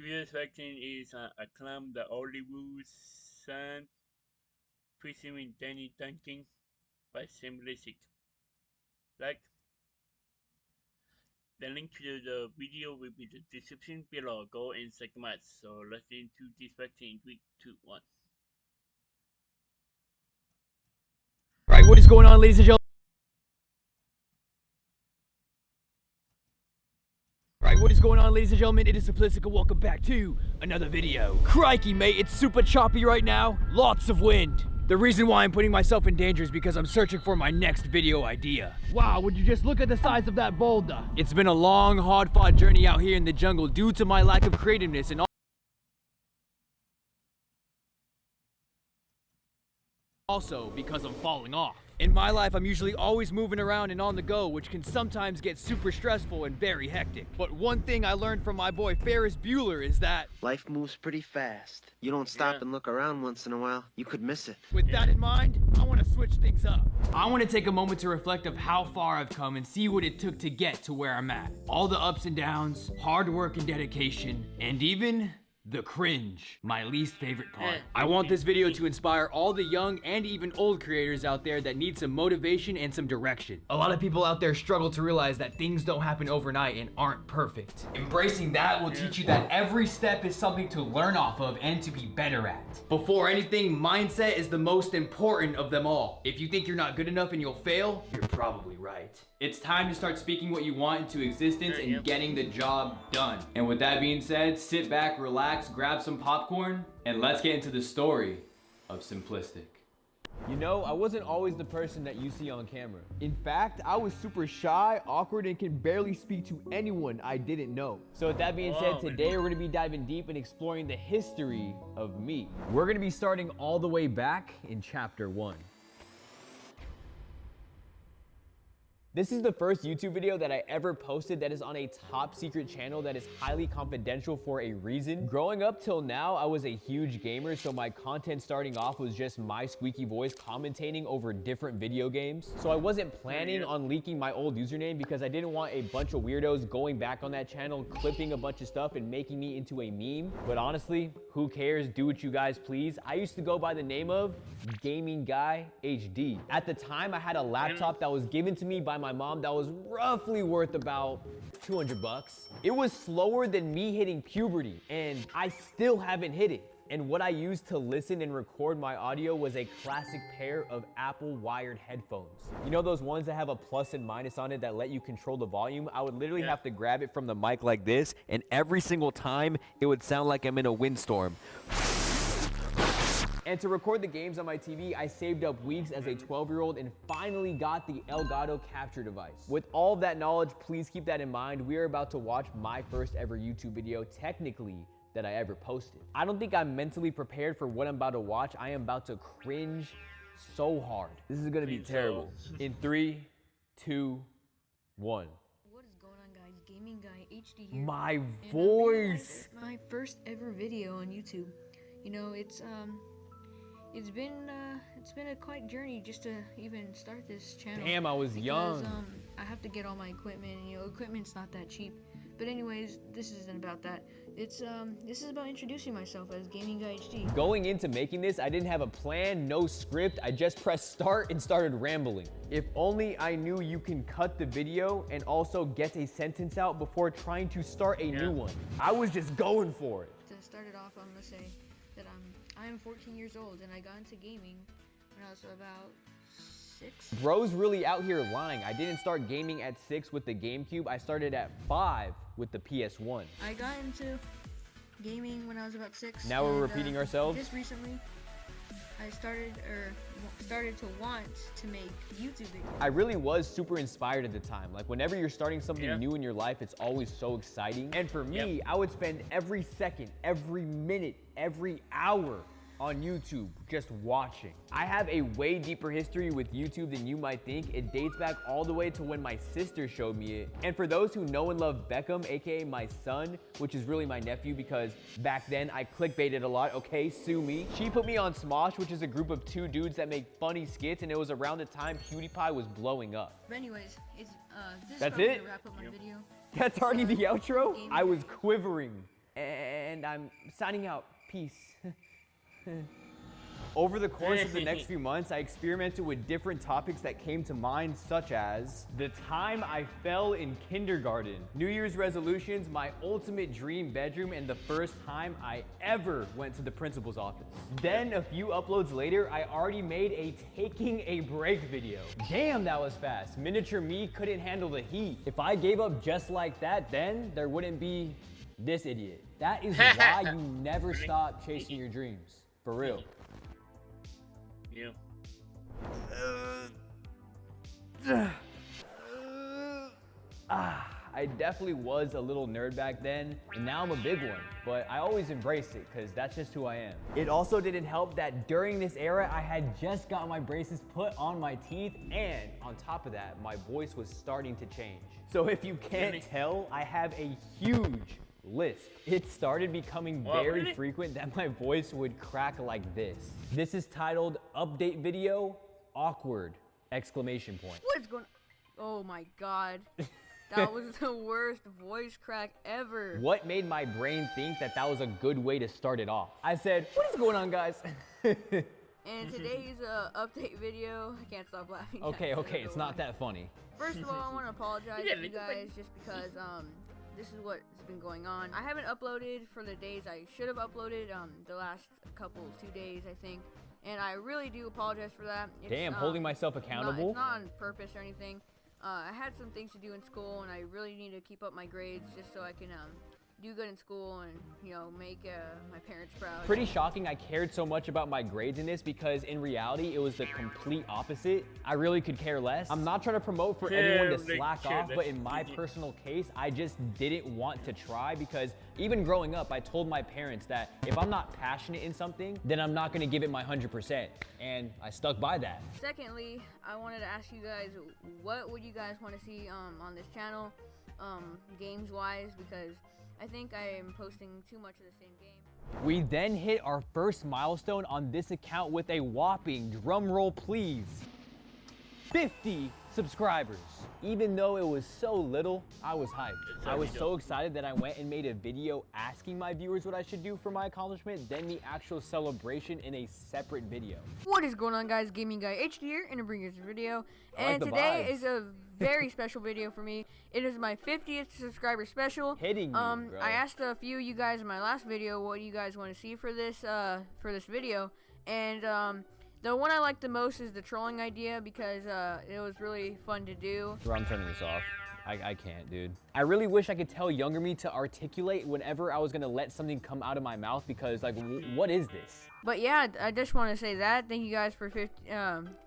Today's vaccine is acclaim the Hollywood son featuring Danny Duncan by Simplistic. Like the link to the video will be the description below. Go and check them out. So let's get into this vaccine. 3, 2, 1. Right, what is going on, ladies and gentlemen? What is going on, ladies and gentlemen? It is Simplistic and welcome back to another video. Crikey, mate, it's super choppy right now. Lots of wind. The reason why I'm putting myself in danger is because I'm searching for my next video idea. Wow, would you just look at the size of that boulder? It's been a long, hard-fought journey out here in the jungle due to my lack of creativeness and also because I'm falling off. In my life, I'm usually always moving around and on the go, which can sometimes get super stressful and very hectic. But one thing I learned from my boy Ferris Bueller is that life moves pretty fast. You don't stop and look around once in a while, you could miss it. With that in mind, I want to switch things up. I want to take a moment to reflect of how far I've come and see what it took to get to where I'm at. All the ups and downs, hard work and dedication, and even the cringe, my least favorite part. I want this video to inspire all the young and even old creators out there that need some motivation and some direction. A lot of people out there struggle to realize that things don't happen overnight and aren't perfect. Embracing that will teach you that every step is something to learn off of and to be better at. Before anything, mindset is the most important of them all. If you think you're not good enough and you'll fail, you're probably right. It's time to start speaking what you want into existence and getting the job done. And with that being said, sit back, relax, grab some popcorn, and let's get into the story of Simplistic. You know, I wasn't always the person that you see on camera. In fact, I was super shy, awkward, and can barely speak to anyone I didn't know. So with that being said, today we're gonna be diving deep and exploring the history of me. We're gonna be starting all the way back in chapter 1. This is the first YouTube video that I ever posted that is on a top secret channel that is highly confidential for a reason. Growing up till now, I was a huge gamer, so my content starting off was just my squeaky voice commentating over different video games. So I wasn't planning on leaking my old username because I didn't want a bunch of weirdos going back on that channel, clipping a bunch of stuff and making me into a meme. But honestly, who cares? Do what you guys please. I used to go by the name of Gaming Guy HD. At the time, I had a laptop that was given to me by my mom that was roughly worth about 200 bucks. It was slower than me hitting puberty, and I still haven't hit it. And what I used to listen and record my audio was a classic pair of Apple wired headphones. You know those ones that have a plus and minus on it that let you control the volume? I would literally have to grab it from the mic like this, and every single time it would sound like I'm in a windstorm. And to record the games on my TV, I saved up weeks as a 12-year-old and finally got the Elgato capture device. With all of that knowledge, please keep that in mind. We are about to watch my first ever YouTube video, technically, that I ever posted. I don't think I'm mentally prepared for what I'm about to watch. I am about to cringe so hard. This is gonna be terrible. In 3, 2, 1. What is going on, guys? Gaming Guy HD here. My voice! My first ever video on YouTube. You know, it's been a quite journey just to even start this channel. Damn, I was young. I have to get all my equipment, and equipment's not that cheap. But anyways, this isn't about that. This is about introducing myself as Gaming Guy HD. Going into making this, I didn't have a plan, no script. I just pressed start and started rambling. If only I knew you can cut the video and also get a sentence out before trying to start a new one. I was just going for it. To start it off, I'm gonna say that I am 14 years old, and I got into gaming when I was about 6. Bro's really out here lying. I didn't start gaming at 6 with the GameCube. I started at 5 with the PS1. I got into gaming when I was about 6. Now we're repeating ourselves? Just recently, I started to want to make YouTube videos. I really was super inspired at the time. Like whenever you're starting something new in your life, it's always so exciting. And for me, I would spend every second, every minute, every hour on YouTube just watching. I have a way deeper history with YouTube than you might think. It dates back all the way to when my sister showed me it. And for those who know and love Beckham, aka my son, which is really my nephew because back then I clickbaited a lot, okay, sue me. She put me on Smosh, which is a group of 2 dudes that make funny skits, and it was around the time PewDiePie was blowing up. But anyways, this That's is it? to wrap up my video. That's already the outro? I was quivering. And and I'm signing out. Peace. Over the course of the next few months, I experimented with different topics that came to mind, such as the time I fell in kindergarten, New Year's resolutions, my ultimate dream bedroom, and the first time I ever went to the principal's office. Then a few uploads later, I already made a taking a break video. Damn, that was fast. Miniature me couldn't handle the heat. If I gave up just like that, then there wouldn't be this idiot. That is why you never stop chasing your dreams. For real. Yeah. I definitely was a little nerd back then, and now I'm a big one, but I always embraced it because that's just who I am. It also didn't help that during this era, I had just got my braces put on my teeth, and on top of that, my voice was starting to change. So if you can't tell, I have a huge lisp. It started becoming very frequent that my voice would crack like this. This is titled Update Video Awkward! Exclamation point. What is going on? Oh my god. That was the worst voice crack ever. What made my brain think that that was a good way to start it off? I said, what is going on, guys? And today's update video, I can't stop laughing. Okay, it's not that funny. First of all, I want to apologize to you guys just because this is what's been going on. I haven't uploaded for the days I should have uploaded, the last couple, 2 days, I think. And I really do apologize for that. Damn, holding myself accountable? It's not on purpose or anything. I had some things to do in school, and I really need to keep up my grades just so I can do good in school and, you know, make my parents proud. Pretty shocking I cared so much about my grades in this because in reality, it was the complete opposite. I really could care less. I'm not trying to promote for anyone to slack off, but in my personal case, I just didn't want to try because even growing up, I told my parents that if I'm not passionate in something, then I'm not gonna give it my 100%. And I stuck by that. Secondly, I wanted to ask you guys, what would you guys want to see on this channel, games-wise, because I think I am posting too much of the same game. We then hit our first milestone on this account with a whopping, drum roll please, 50 subscribers. Even though it was so little, I was hyped. I was so excited that I went and made a video asking my viewers what I should do for my accomplishment, then the actual celebration in a separate video. What is going on, guys? Gaming Guy HD here, and I'm bringing this video. And today is a very special video for me. It is my 50th subscriber special. Hitting me, bro. I asked a few of you guys in my last video what you guys want to see for this video, and the one I like the most is the trolling idea because it was really fun to do. Bro, I'm turning this off. I can't, dude. I really wish I could tell younger me to articulate whenever I was gonna let something come out of my mouth because, like, what is this? But yeah, I just want to say that. Thank you guys for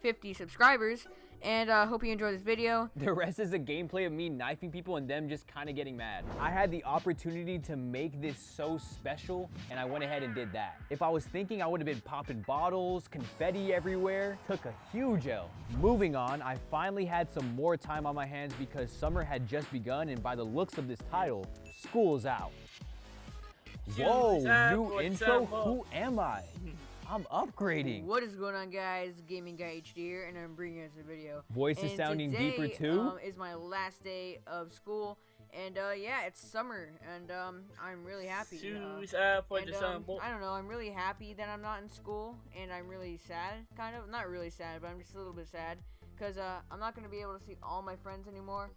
50 subscribers, and hope you enjoy this video. The rest is a gameplay of me knifing people and them just kind of getting mad. I had the opportunity to make this so special, and I went ahead and did that. If I was thinking I would have been popping bottles, confetti everywhere, took a huge L. Moving on, I finally had some more time on my hands because summer had just begun, and by the looks of this title, school's out. Whoa, new intro? Who am I? I'm upgrading. What is going on, guys? Gaming Guy HD here, and I'm bringing us a video. Voice is sounding deeper too. Is my last day of school, and yeah, it's summer, and I'm really happy. I don't know. I'm really happy that I'm not in school, and I'm really sad. Kind of, not really sad, but I'm just a little bit sad because I'm not gonna be able to see all my friends anymore,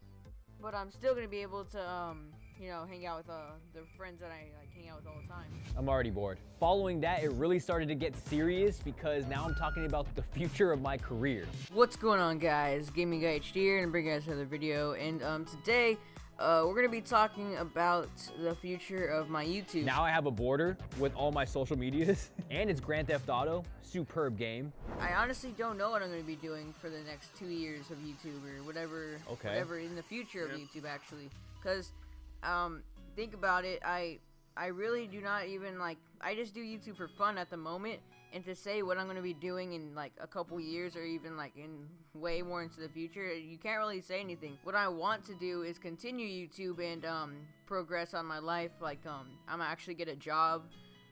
but I'm still gonna be able to you know, hang out with the friends that I like hang out with all the time. I'm already bored. Following that, it really started to get serious because now I'm talking about the future of my career. What's going on, guys? Gaming Guy HD here, and I'm bringing you guys another video. And today, we're gonna be talking about the future of my YouTube. Now I have a border with all my social medias, and it's Grand Theft Auto, superb game. I honestly don't know what I'm gonna be doing for the next 2 years of YouTube or whatever. Okay. Whatever in the future of YouTube, actually, because. Think about it, I really do not even, like, I just do YouTube for fun at the moment, and to say what I'm going to be doing in, like, a couple years or even, like, in way more into the future, you can't really say anything. What I want to do is continue YouTube and, progress on my life, like, I'm actually get a job,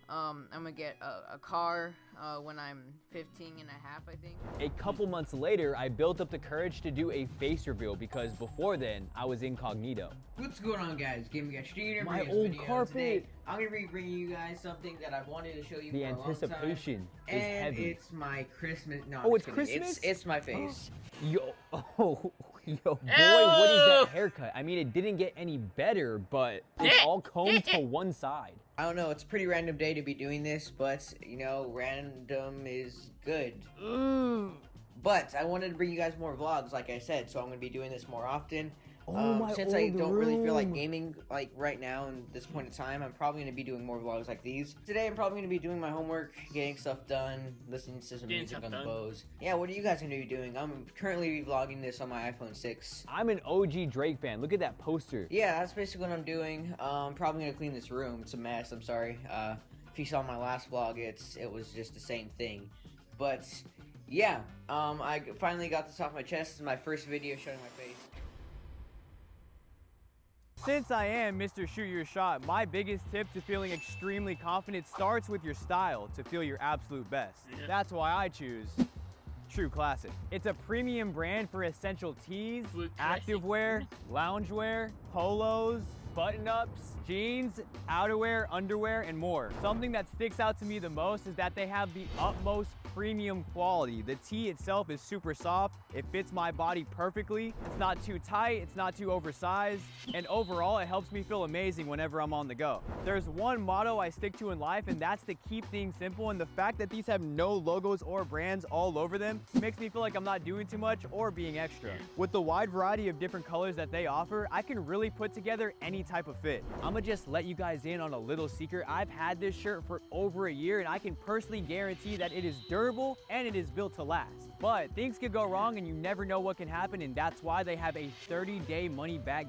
I'm gonna get a car when I'm 15 and a half, I think. A couple months later, I built up the courage to do a face reveal because before then, I was incognito. What's going on, guys? Gaming Guy Streamer. My old carpet. Today, I'm gonna be bringing you guys something that I've wanted to show you The for a long time. anticipation is and heavy. it's my Christmas. No, Oh, I'm it's just kidding. Christmas? It's my face. Yo, boy, what is that haircut? I mean, it didn't get any better, but it's all combed to one side. I don't know. It's a pretty random day to be doing this, but you know, random is good. But I wanted to bring you guys more vlogs, like I said, so I'm gonna be doing this more often. Since I don't really feel like gaming like right now in this point in time, I'm probably going to be doing more vlogs like these. Today I'm probably going to be doing my homework, getting stuff done, listening to some music on the Bose. Yeah, what are you guys going to be doing? I'm currently vlogging this on my iPhone 6. I'm an OG Drake fan. Look at that poster. Yeah, that's basically what I'm doing. I'm probably going to clean this room. It's a mess, I'm sorry. If you saw my last vlog, it was just the same thing. But yeah, I finally got this off my chest. This is my first video showing my face. Since I am Mr. Shoot Your Shot, my biggest tip to feeling extremely confident starts with your style to feel your absolute best. That's why I choose True Classic. It's a premium brand for essential tees, activewear, loungewear, polos, button-ups, jeans, outerwear, underwear, and more. Something that sticks out to me the most is that they have the utmost premium quality. The tee itself is super soft. It fits my body perfectly. It's not too tight, it's not too oversized, and overall it helps me feel amazing whenever I'm on the go. There's one motto I stick to in life, and that's to keep things simple, and the fact that these have no logos or brands all over them makes me feel like I'm not doing too much or being extra. With the wide variety of different colors that they offer, I can really put together any type of fit. I'ma just let you guys in on a little secret. I've had this shirt for over a year, and I can personally guarantee that it is durable and it is built to last. But things could go wrong and you never know what can happen, and that's why they have a 30-day money-back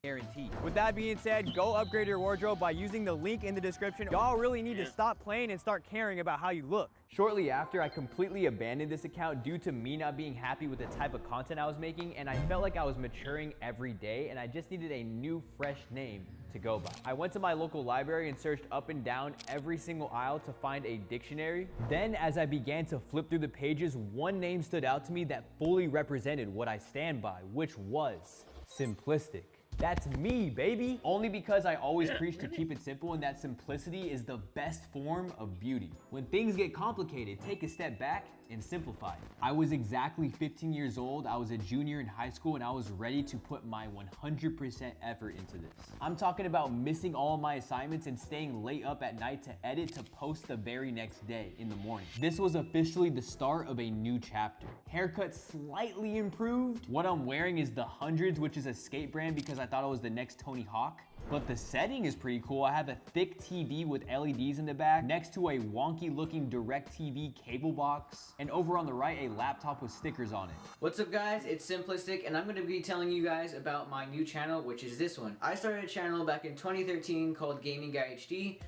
guarantee. With that being said, go upgrade your wardrobe by using the link in the description. Y'all really need to stop playing and start caring about how you look. Shortly after, I completely abandoned this account due to me not being happy with the type of content I was making, and I felt like I was maturing every day, and I just needed a new, fresh name to go by. I went to my local library and searched up and down every single aisle to find a dictionary. Then, as I began to flip through the pages, one name stood out to me that fully represented what I stand by, which was simplistic. That's me, baby. Only because I always preach to keep it simple, and that simplicity is the best form of beauty. When things get complicated, take a step back and simplify. I was exactly 15 years old. I was a junior in high school, and I was ready to put my 100% effort into this. I'm talking about missing all of my assignments and staying late up at night to edit to post the very next day in the morning. This was officially the start of a new chapter. Haircut slightly improved. What I'm wearing is the Hundreds, which is a skate brand because I thought it was the next Tony Hawk. But the setting is pretty cool. I have a thick TV with LEDs in the back, next to a wonky looking DirecTV cable box, and over on the right, a laptop with stickers on it. What's up, guys? It's Simplistic, and I'm going to be telling you guys about my new channel, which is this one. I started a channel back in 2013 called Gaming Guy HD,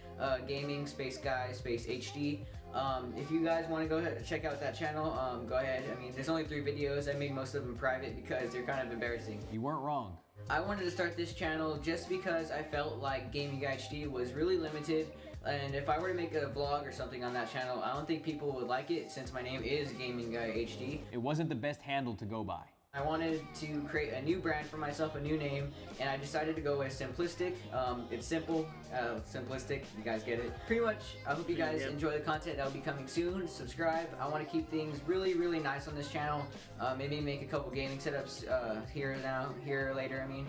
Gaming Space Guy Space HD. If you guys want to go ahead and check out that channel, go ahead. I mean, there's only 3 videos. I made most of them private because they're kind of embarrassing. You weren't wrong. I wanted to start this channel just because I felt like Gaming Guy HD was really limited, and if I were to make a vlog or something on that channel, I don't think people would like it since my name is Gaming Guy HD. It wasn't the best handle to go by. I wanted to create a new brand for myself, a new name, and I decided to go with Simplistic. It's simple, simplistic, you guys get it. Pretty much, I hope you guys enjoy the content that will be coming soon. Subscribe. I want to keep things really, really nice on this channel. Maybe make a couple gaming setups here later, I mean.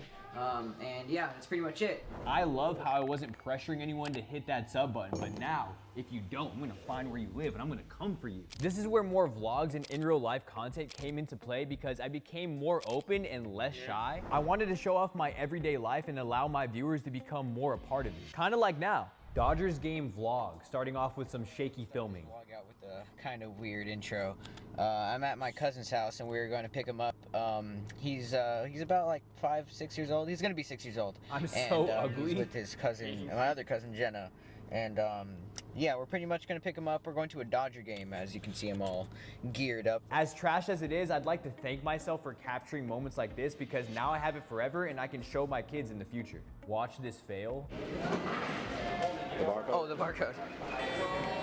And yeah, that's pretty much it. I love how I wasn't pressuring anyone to hit that sub button, but now, if you don't, I'm gonna find where you live and I'm gonna come for you. This is where more vlogs and in real life content came into play because I became more open and less shy. I wanted to show off my everyday life and allow my viewers to become more a part of it. Kind of like now. Dodgers game vlog, starting off with some shaky filming. Vlog out with a kind of weird intro. I'm at my cousin's house and we're going to pick him up. He's about like 5-6 years old. He's gonna be 6 years old. I'm so ugly. He's with his cousin, my other cousin Jenna, and yeah, we're pretty much gonna pick him up. We're going to a Dodger game, as you can see him all geared up. As trash as it is, I'd like to thank myself for capturing moments like this because now I have it forever and I can show my kids in the future. Watch this fail. The barcode? Oh, the barcode.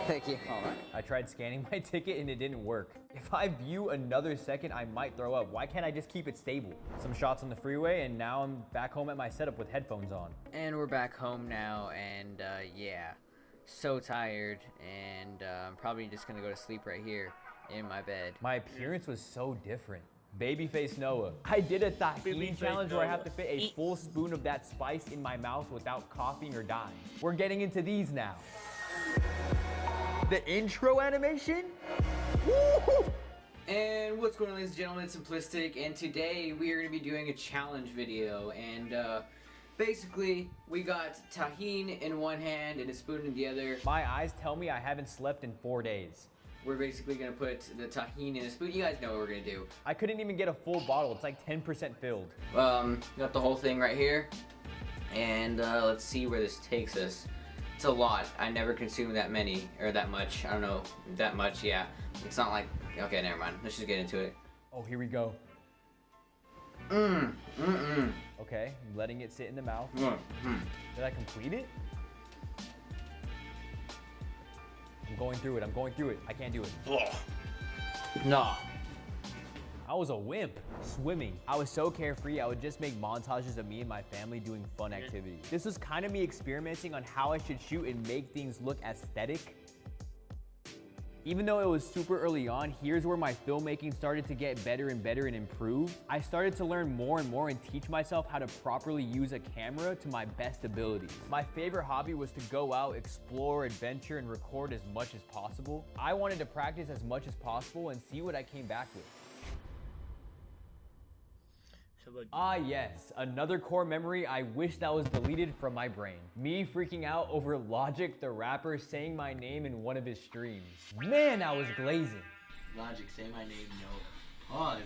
Thank you. All right. I tried scanning my ticket and it didn't work. If I view another second, I might throw up. Why can't I just keep it stable? Some shots on the freeway and now I'm back home at my setup with headphones on. And we're back home now, and yeah, so tired, and I'm probably just gonna go to sleep right here in my bed. My appearance was so different. Babyface Noah. I did a tahini challenge where I have to fit a full spoon of that spice in my mouth without coughing or dying. We're getting into these now. The intro animation? Woo! And what's going on, ladies and gentlemen, it's Simplistic, and today we are going to be doing a challenge video, and basically we got tahini in one hand and a spoon in the other. My eyes tell me I haven't slept in 4 days. We're basically going to put the tahini in a spoon. You guys know what we're going to do. I couldn't even get a full bottle. It's like 10% filled. Got the whole thing right here, and let's see where this takes us. It's a lot. I never consumed that many, or that much. I don't know, that much, yeah. It's not like, okay, never mind. Let's just get into it. Oh, here we go. Okay, I'm letting it sit in the mouth. Did I complete it? I'm going through it. I can't do it. No. I was a wimp. Swimming. I was so carefree, I would just make montages of me and my family doing fun activities. This was kind of me experimenting on how I should shoot and make things look aesthetic. Even though it was super early on, here's where my filmmaking started to get better and better and improve. I started to learn more and more and teach myself how to properly use a camera to my best ability. My favorite hobby was to go out, explore, adventure, and record as much as possible. I wanted to practice as much as possible and see what I came back with. Ah yes, another core memory I wish that was deleted from my brain. Me freaking out over Logic the rapper saying my name in one of his streams. Man, I was glazing. Logic, say my name, no. Pause.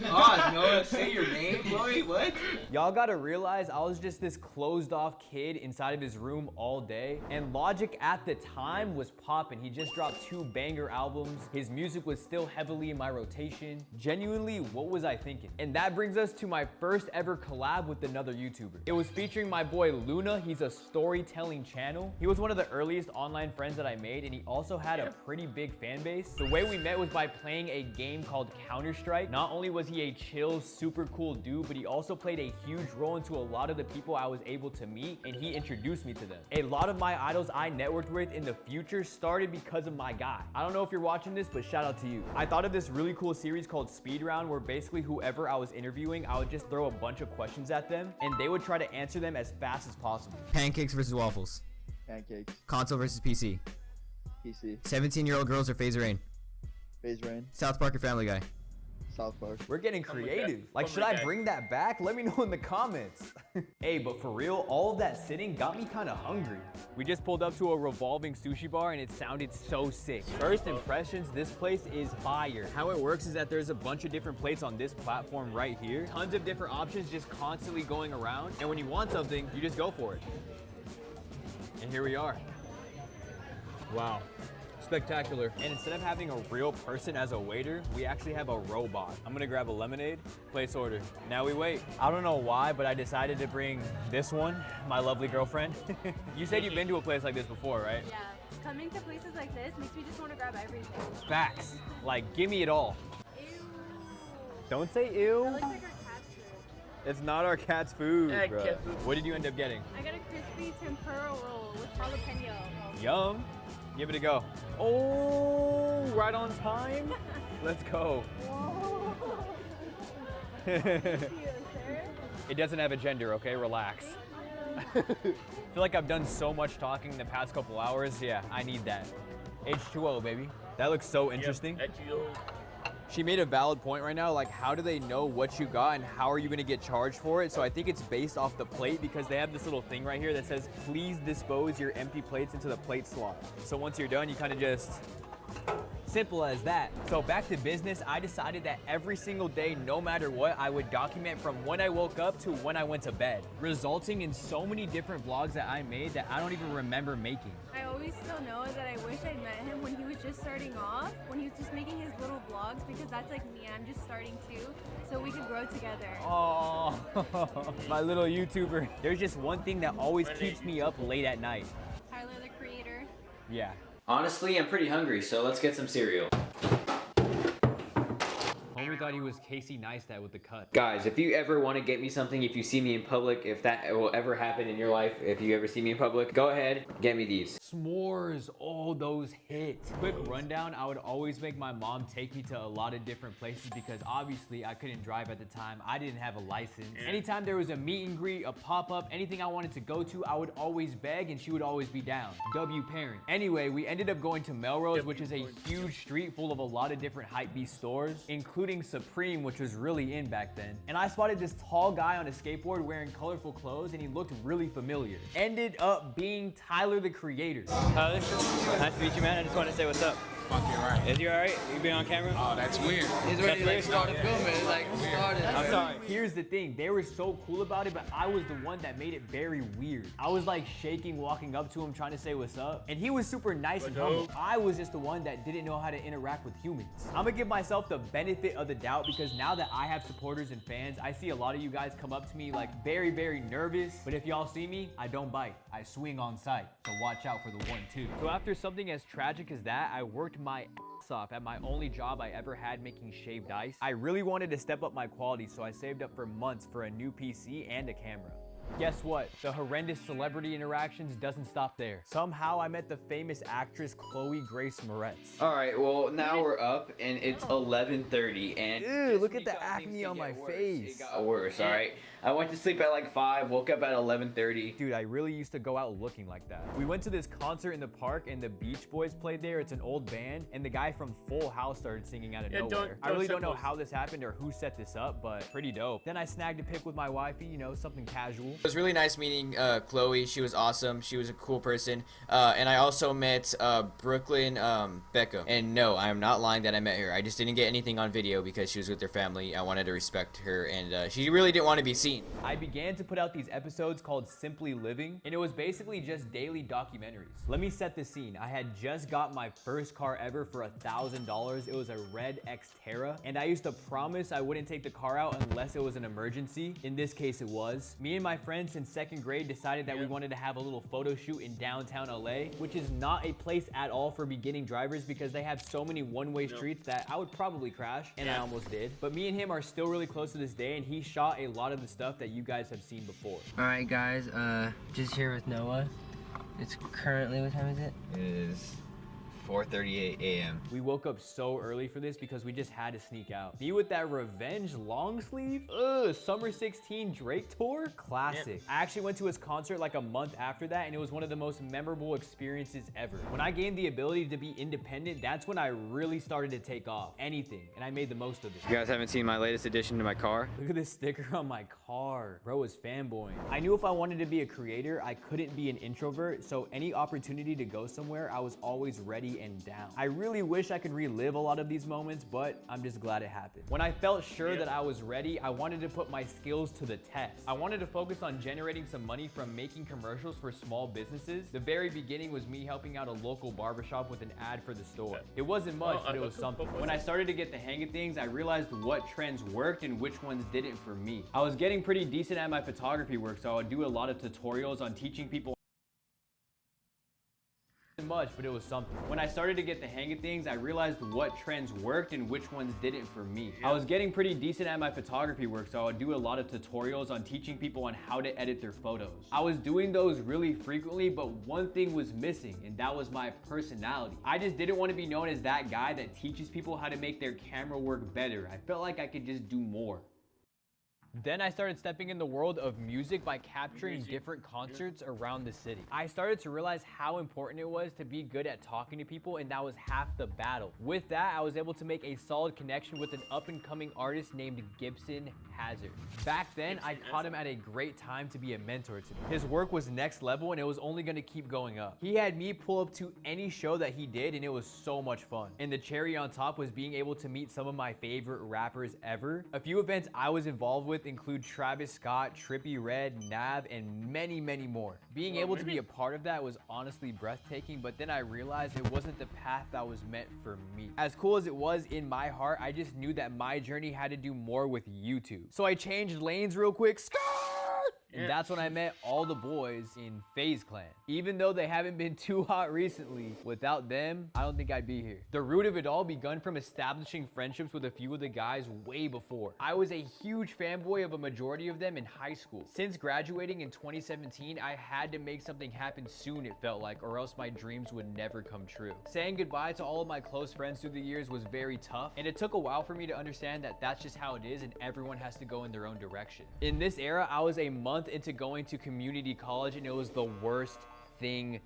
Pause, Noah, say your name? Wait, what? Y'all gotta realize I was just this closed off kid inside of his room all day, and Logic at the time was popping. He just dropped 2 banger albums. His music was still heavily in my rotation. Genuinely, what was I thinking? And that brings us to my first ever collab with another YouTuber. It was featuring my boy Luna. He's a storytelling channel. He was one of the earliest online friends that I made, and he also had a pretty big fan base. The way we met was by playing a game called Counter-Strike. Not only was he a chill, super cool dude, but he also played a huge role into a lot of the people I was able to meet, and he introduced me to them. A lot of my idols I networked with in the future started because of my guy. I don't know if you're watching this, but shout out to you. I thought of this really cool series called Speed Round, where basically whoever I was interviewing, I would just throw a bunch of questions at them, and they would try to answer them as fast as possible. Pancakes versus waffles. Pancakes. Console versus PC. PC. 17-year-old girls or Phase Rain. Phase Rain. South Park or Family Guy. South Park. We're getting creative. Like, should I bring that back? Let me know in the comments. Hey, but for real, all of that sitting got me kind of hungry. We just pulled up to a revolving sushi bar and it sounded so sick. First impressions, this place is fire. How it works is that there's a bunch of different plates on this platform right here. Tons of different options just constantly going around. And when you want something, you just go for it. And here we are. Wow. Spectacular. And instead of having a real person as a waiter, we actually have a robot. I'm gonna grab a lemonade, place order. Now we wait. I don't know why, but I decided to bring this one, my lovely girlfriend. You said you've been to a place like this before, right? Yeah. Coming to places like this makes me just want to grab everything. Facts. Like, give me it all. Ew. Don't say ew. That looks like our cat's food. It's not our cat's food, Yeah, bro. cat food. What did you end up getting? I got a crispy tempura roll with jalapeno. Yum. Give it a go. Oh, right on time. Let's go. Whoa. Thank you, sir. It doesn't have a gender, okay? Relax. I feel like I've done so much talking in the past couple hours. Yeah, I need that. H2O, baby. That looks so interesting. Yep, She made a valid point right now, like how do they know what you got and how are you gonna get charged for it? So I think it's based off the plate because they have this little thing right here that says, please dispose your empty plates into the plate slot. So once you're done, you kind of just Simple as that. So back to business, I decided that every single day, no matter what, I would document from when I woke up to when I went to bed, resulting in so many different vlogs that I made that I don't even remember making. I always still know that I wish I'd met him when he was just starting off, when he was just making his little vlogs, because that's like me, I'm just starting too, so we could grow together. Oh, my little YouTuber. There's just one thing that always keeps me up late at night. Tyler, the creator. Yeah. Honestly, I'm pretty hungry, so let's get some cereal. Homie thought he was Casey Neistat with the cut. Guys, if you ever want to get me something, if you see me in public, if that will ever happen in your life, if you ever see me in public, go ahead, get me these. S'mores, oh, those hit. Quick rundown, I would always make my mom take me to a lot of different places because obviously I couldn't drive at the time. I didn't have a license. Anytime there was a meet and greet, a pop-up, anything I wanted to go to, I would always beg and she would always be down. W parent. Anyway, we ended up going to Melrose, which is a huge street full of a lot of different hypebeast stores, including Supreme, which was really in back then. And I spotted this tall guy on a skateboard wearing colorful clothes and he looked really familiar. Ended up being Tyler, the creator. Tyler, nice to meet you, man. I just want to say what's up. Fuck you, right. Is you alright? You been on camera? Oh, that's weird. He's already like started filming. Like started. I'm sorry. Here's the thing, they were so cool about it, but I was the one that made it very weird. I was like shaking, walking up to him, trying to say what's up. And he was super nice and humble. I was just the one that didn't know how to interact with humans. I'm gonna give myself the benefit of the doubt because now that I have supporters and fans, I see a lot of you guys come up to me like very, very nervous. But if y'all see me, I don't bite. I swing on sight. So watch out for the 1-2. So after something as tragic as that, I worked my ass off at my only job I ever had making shaved ice. I really wanted to step up my quality, so I saved up for months for a new PC and a camera. Guess what? The horrendous celebrity interactions doesn't stop there. Somehow I met the famous actress Chloe Grace Moretz. All right, well, now we're up and it's 11:30 and ew, look at the acne on my face. It got worse, all right? I went to sleep at like 5, woke up at 11:30. Dude, I really used to go out looking like that. We went to this concert in the park and the Beach Boys played there. It's an old band and the guy from Full House started singing out of nowhere. I really don't know how this happened or who set this up, but pretty dope. Then I snagged a pic with my wifey, you know, something casual. It was really nice meeting Chloe. She was awesome. She was a cool person. And I also met Brooklyn Beckham. And no, I am not lying that I met her. I just didn't get anything on video because she was with her family. I wanted to respect her and she really didn't want to be seen. I began to put out these episodes called Simply Living, and it was basically just daily documentaries. Let me set the scene. I had just got my first car ever for $1,000. It was a red Xterra, and I used to promise I wouldn't take the car out unless it was an emergency. In this case, it was. Me and my friends since 2nd grade decided that we wanted to have a little photo shoot in downtown LA, which is not a place at all for beginning drivers because they have so many one-way streets that I would probably crash, and I almost did. But me and him are still really close to this day, and he shot a lot of the stuff that you guys have seen before. Alright guys, just here with Noah. It's currently, what time is it? It is 4:38 a.m. We woke up so early for this because we just had to sneak out. Me with that Revenge long sleeve? Ugh, Summer 16 Drake tour? Classic. I actually went to his concert like a month after that and it was one of the most memorable experiences ever. When I gained the ability to be independent, that's when I really started to take off. Anything. And I made the most of it. You guys haven't seen my latest addition to my car? Look at this sticker on my car. Bro is fanboying. I knew if I wanted to be a creator, I couldn't be an introvert, so any opportunity to go somewhere, I was always ready and down. I really wish I could relive a lot of these moments, but I'm just glad it happened. When I felt sure that I was ready, I wanted to put my skills to the test. I wanted to focus on generating some money from making commercials for small businesses. The very beginning was me helping out a local barbershop with an ad for the store. It wasn't much, but it was something. When I started to get the hang of things, I realized what trends worked and which ones didn't for me. I was getting pretty decent at my photography work, so I would do a lot of tutorials on teaching people much, but it was something. When I started to get the hang of things, I realized what trends worked and which ones didn't for me. I was getting pretty decent at my photography work, so I would do a lot of tutorials on teaching people on how to edit their photos. I was doing those really frequently, but one thing was missing, and that was my personality. I just didn't want to be known as that guy that teaches people how to make their camera work better. I felt like I could just do more. Then I started stepping in the world of music by capturing different concerts around the city. I started to realize how important it was to be good at talking to people, and that was half the battle. With that, I was able to make a solid connection with an up-and-coming artist named Gibson Hazard. Back then, I caught him at a great time to be a mentor to me. His work was next level, and it was only gonna keep going up. He had me pull up to any show that he did, and it was so much fun. And the cherry on top was being able to meet some of my favorite rappers ever. A few events I was involved with include Travis Scott, Trippie Redd, Nav, and many, many more. Being able to be a part of that was honestly breathtaking, but then I realized it wasn't the path that was meant for me. As cool as it was in my heart, I just knew that my journey had to do more with YouTube. So I changed lanes real quick. And that's when I met all the boys in FaZe Clan. Even though they haven't been too hot recently, without them, I don't think I'd be here. The root of it all begun from establishing friendships with a few of the guys way before. I was a huge fanboy of a majority of them in high school. Since graduating in 2017, I had to make something happen soon, it felt like, or else my dreams would never come true. Saying goodbye to all of my close friends through the years was very tough, and it took a while for me to understand that that's just how it is and everyone has to go in their own direction. In this era, I was a month into going to community college, and it was the worst thing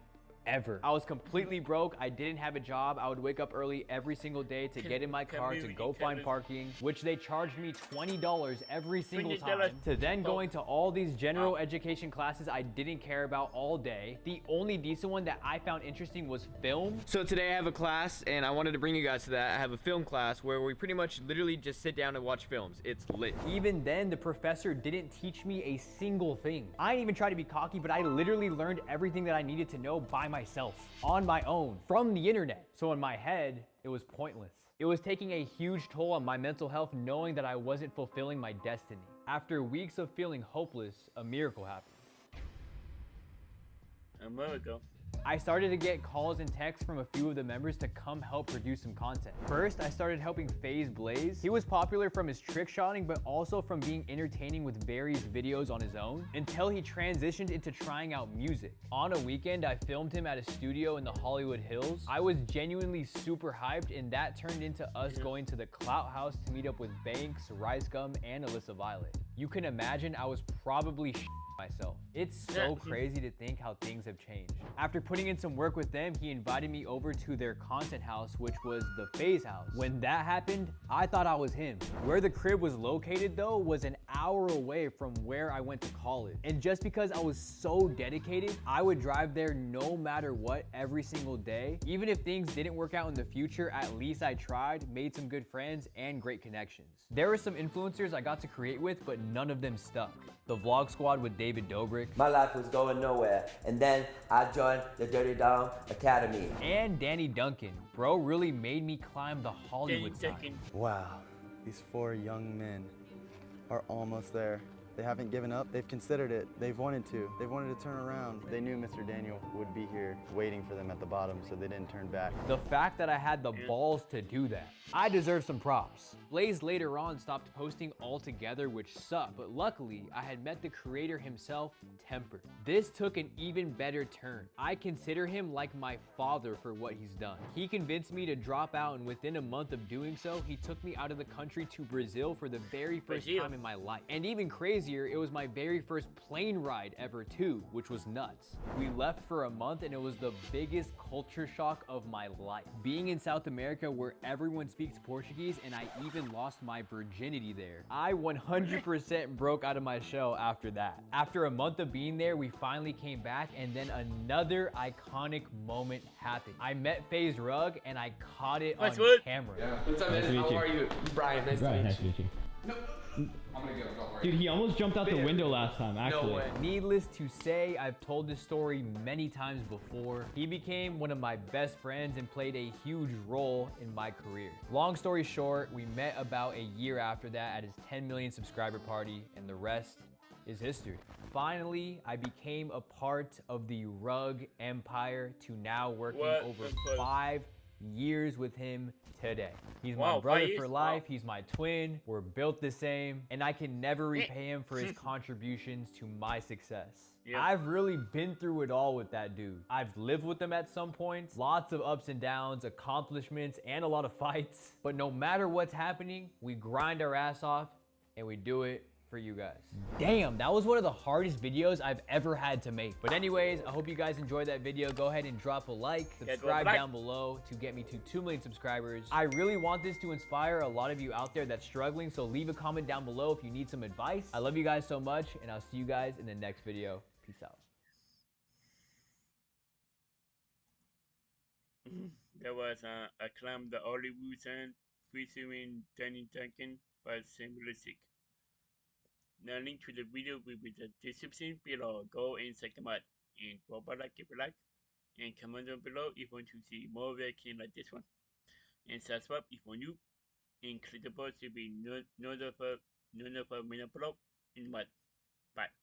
ever. I was completely broke. I didn't have a job. I would wake up early every single day to get in my car to go find parking, which they charged me $20 every single time, to then going to all these general education classes I didn't care about all day. The only decent one that I found interesting was film. So today I have a class, and I wanted to bring you guys to that. I have a film class where we pretty much literally just sit down and watch films. It's lit. Even then, the professor didn't teach me a single thing. I didn't even try to be cocky, but I literally learned everything that I needed to know by myself, on my own, from the internet. So in my head, it was pointless. It was taking a huge toll on my mental health, knowing that I wasn't fulfilling my destiny. After weeks of feeling hopeless, a miracle happened. A miracle. I started to get calls and texts from a few of the members to come help produce some content. First, I started helping FaZe Blaze. He was popular from his trick shotting, but also from being entertaining with various videos on his own, until he transitioned into trying out music. On a weekend, I filmed him at a studio in the Hollywood Hills. I was genuinely super hyped, and that turned into us going to the Clout House to meet up with Banks, Rice Gum, and Alyssa Violet. You can imagine I was probably myself. It's so crazy to think how things have changed. After putting in some work with them, he invited me over to their content house, which was the FaZe house. When that happened, I thought I was him. Where the crib was located though was an hour away from where I went to college. And just because I was so dedicated, I would drive there no matter what every single day. Even if things didn't work out in the future, at least I tried, made some good friends and great connections. There were some influencers I got to create with, but none of them stuck. The Vlog Squad with David Dobrik. My life was going nowhere, and then I joined the Dirty Dom Academy. And Danny Duncan. Bro really made me climb the Hollywood sign. Wow, these 4 young men are almost there. They haven't given up. They've considered it. They've wanted to. They've wanted to turn around. They knew Mr. Daniel would be here waiting for them at the bottom, so they didn't turn back. The fact that I had the balls to do that, I deserve some props. Blaze later on stopped posting altogether, which sucked, but luckily I had met the creator himself, Temper. This took an even better turn. I consider him like my father for what he's done. He convinced me to drop out, and within a month of doing so, he took me out of the country to Brazil for the very first time in my life. And even crazier, it was my very first plane ride ever too, which was nuts. We left for a month, and it was the biggest culture shock of my life. Being in South America where everyone speaks Portuguese, and I even lost my virginity there. I 100% broke out of my shell after that. After a month of being there, we finally came back, and then another iconic moment happened. I met FaZe Rug, and I caught it on camera. Yeah. What's up, man? How are you? Brian, nice to meet you. No. I'm gonna go, don't worry. Dude, he almost jumped out the window last time, actually. No way. Needless to say, I've told this story many times before. He became one of my best friends and played a huge role in my career. Long story short, we met about a year after that at his 10 million subscriber party, and the rest is history. Finally, I became a part of the Rug Empire, to now working over 5 years with him today. He's my brother for life. He's my twin. We're built the same, and I can never repay him for his contributions to my success. I've really been through it all with that dude. I've lived with him at some points, lots of ups and downs, accomplishments, and a lot of fights. But no matter what's happening, we grind our ass off, and we do it for you guys. Damn, that was one of the hardest videos I've ever had to make. But anyways, I hope you guys enjoyed that video. Go ahead and drop a like, subscribe down below to get me to 2 million subscribers. I really want this to inspire a lot of you out there that's struggling, so leave a comment down below if you need some advice. I love you guys so much, and I'll see you guys in the next video. Peace out. There was a climb the Hollywood and featuring Duncan was symbolistic. The link to the video will be in the description below. Go and check them out. And drop a like if you like. And comment down below if you want to see more reactions like this one. And subscribe if you're new. And click the bell to be notified when I upload in what. Bye.